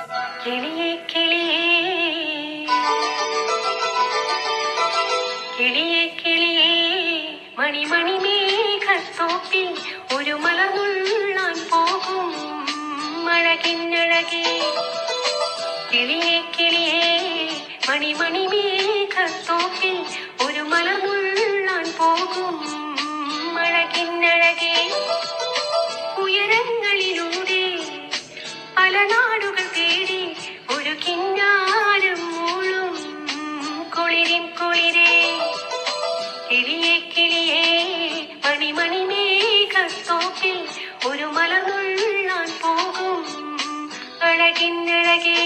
കിളിയേ കിളിയേ കിളിയേ കിളിയേ മണിമണി മേഘത്തോപ്പിൽ ഒരു മലർന്നുള്ളാൻ പോകും അഴകിന്നഴകേ. കിളിയേ കിളിയേ മണിമണി മേഘത്തോപ്പിൽ ഒരു മലർന്നുള്ളാൻ പോകും അഴകിന്നഴകേ. ഉയരങ്ങളിലൂടെ പല നാടുകൾ തേടി ഒരു കിന്നാരം മൂളും കുളിരിൻ കുളിരേ. കിളിയേ കിളിയേ മണിമണി മേഘത്തോപ്പിൽ ഒരു മലർന്നുള്ളാൻ പോകും അഴകിന്നഴകേ.